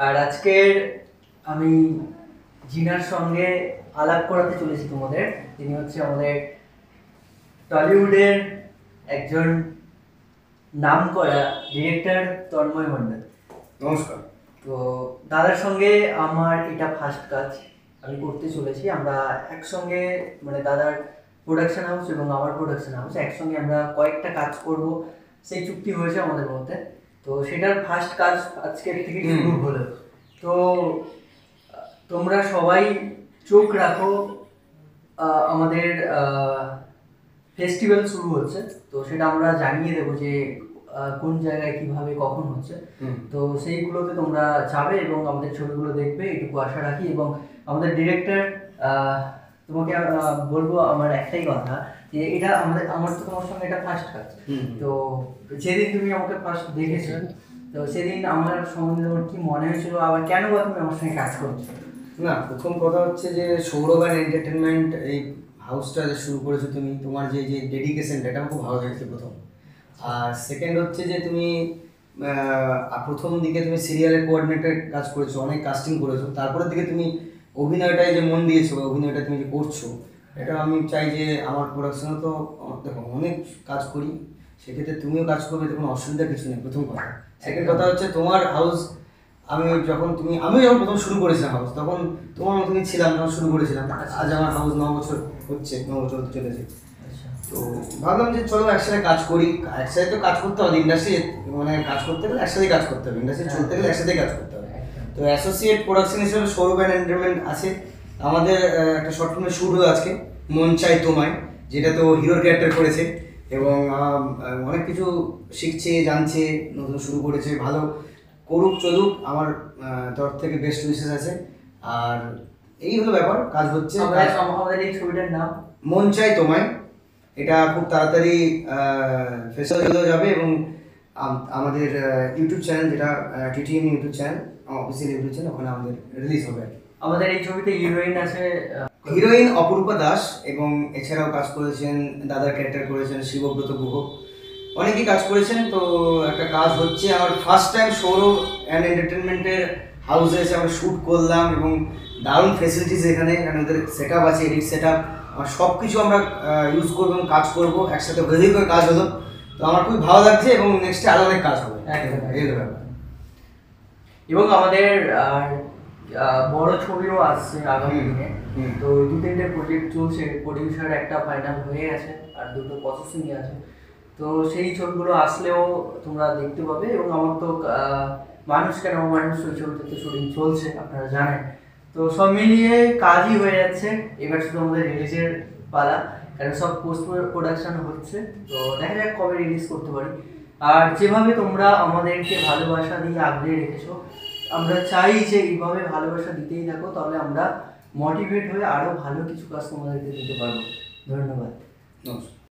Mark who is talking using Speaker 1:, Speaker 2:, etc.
Speaker 1: আর আজকের আমি জিনার সঙ্গে আলাপ করাতে চলেছি তোমাদের। তিনি হচ্ছে আমাদের টলিউডের একজন নামকরা ডিরেক্টর তন্ময় মণ্ডল।
Speaker 2: নমস্কার।
Speaker 1: তো দাদার সঙ্গে আমার এটা ফার্স্ট কাজ আমি করতে চলেছি। আমরা একসঙ্গে মানে দাদার প্রোডাকশন হাউস এবং আমার প্রোডাকশন হাউস একসঙ্গে আমরা কয়েকটা কাজ করব, সেই চুক্তি হয়েছে আমাদের মধ্যে। তো সেটার ফার্স্ট কাজ আজকের থেকে শুরু হলো। তো তোমরা সবাই চোখ রাখো, আমাদের ফেস্টিভ্যাল শুরু হচ্ছে, তো সেটা আমরা জানিয়ে দেবো যে কোন জায়গায় কিভাবে কখন হচ্ছে। তো সেইগুলোতে তোমরা যাবে এবং আমাদের ছবিগুলো দেখবে, এটুকু আশা রাখি। এবং আমাদের ডিরেক্টর, তোমাকে বলবো আমার একটাই কথা, যে এটা আমার তো তোমার সঙ্গে এটা ফার্স্ট কাজ। তো যেদিন তুমি আমাকে ফার্স্ট দেখেছো, তো সেদিন আমার সম্বন্ধে তোমার কি মনে হয়েছিল, আবার কেন বা তুমি আমার সঙ্গে কাজ করছো?
Speaker 2: না, প্রথম কথা হচ্ছে যে সৌরভ অ্যান্ড এন্টারটেনমেন্ট এই হাউসটা যে শুরু করেছো তুমি, তোমার যে যে ডেডিকেশনটা, এটা আমার খুব ভালো লেগেছে প্রথম। আর সেকেন্ড হচ্ছে যে তুমি প্রথম দিকে তুমি সিরিয়ালের কোঅর্ডিনেটর কাজ করেছো, অনেক কাস্টিং করেছো, তারপরের দিকে তুমি অভিনয়টায় যে মন দিয়েছো বা অভিনয়টা তুমি যে করছো, এটা আমি চাই যে আমার প্রোডাকশনে তো দেখো অনেক কাজ করি, সেক্ষেত্রে তুমিও কাজ করবে, তো কোনো অসুবিধা কিছু নেই। প্রথম কথা। সেকেন্ড কথা হচ্ছে তোমার হাউস, আমিও যখন প্রথম শুরু করেছিলাম হাউস, তখন তোমার মতনই ছিলাম যখন শুরু করেছিলাম। আজ আমার হাউস 9 বছর হচ্ছে, 9 বছর হতে চলেছে। তো ভাবলাম যে চলো একসাথে কাজ করি, একসাথে তো কাজ করতে হবে, ইন্ডাস্ট্রি মানে কাজ করতে গেলে একসাথে কাজ করতে হবে, ইন্ডাস্ট্রি চলতে গেলে একসাথে কাজ করতে হবে। তো অ্যাসোসিয়েট প্রোডাকশন হিসেবে সৌরভ অ্যান্ড এন্টারটেনমেন্ট আছে। আমাদের একটা শর্ট ফিল্মের শুট হলো আজকে, মন চাই তোমায়, যেটা তো হিরোর ক্যারেক্টার করেছে এবং অনেক কিছু শিখছে, জানছে, নতুন শুরু করেছে। ভালো করুক, চলুক, আমার তরফ থেকে বেস্ট উইশেস আছে। আর এই হলো ব্যাপার, কাজ হচ্ছে।
Speaker 1: আমাদের এই ছবিটার নাম
Speaker 2: মন চাই তোমায়, এটা খুব তাড়াতাড়ি ফেস্টিভ্যালে যাবে এবং আমাদের ইউটিউব চ্যানেল, যেটা TTM YouTube channel, official YouTube channel, ওখানে আমাদের রিলিজ হবে।
Speaker 1: আমাদের এই ছবিতে হিরোইন আছে,
Speaker 2: হিরোইন অপরূপা দাস, এবং এছাড়াও কাজ করেছেন, দাদার ক্যারেক্টার করেছেন শিবব্রত গুহ, অনেকেই কাজ করেছেন। তো একটা কাজ হচ্ছে, আমার ফার্স্ট টাইম সৌরভ অ্যান্ড এন্টারটেনমেন্টের হাউসে এসে আমরা শ্যুট করলাম এবং দারুণ ফেসিলিটিস এখানে, ওদের সেট আপ আছে, এডিট সেট আপ, সব কিছু আমরা ইউজ করবো এবং কাজ করবো একসাথে, ভেরি করে কাজ হলো। তো আমার খুবই ভালো লাগছে এবং নেক্সটে আরও অনেক কাজ হবে।
Speaker 1: এবং আমাদের বড় ছবিও আসছে আগামী দিনে। তো 2-3টে প্রজেক্ট চলছে, প্রডিউসার একটা ফাইনাল হয়ে গেছে আর 2টো প্রসেসিংয়ে আছে। তো সেই ছবিগুলো আসলেও তোমরা দেখতে পাবে। এবং আমার তো মানুষ কেন মানুষ, ওই ছবিটাতে শুটিং চলছে, আপনারা জানেন। তো সব মিলিয়ে কাজই হয়ে যাচ্ছে, এবার শুধু আমাদের রিলিজের পালা, কারণ সব পোস্ট প্রোডাকশন হচ্ছে। তো দেখা যাক কবে রিলিজ করতে পারি। আর যেভাবে তোমরা আমাদেরকে ভালোবাসা দিয়ে আগলে রেখেছো, আমরা চাই যে এইভাবে ভালোবাসা দিতেই থাকো, তাহলে আমরা মোটিভেট হয়ে আরও ভালো কিছু কাজ তোমাদেরকে দিতে পারবো। ধন্যবাদ।
Speaker 2: নমস্কার।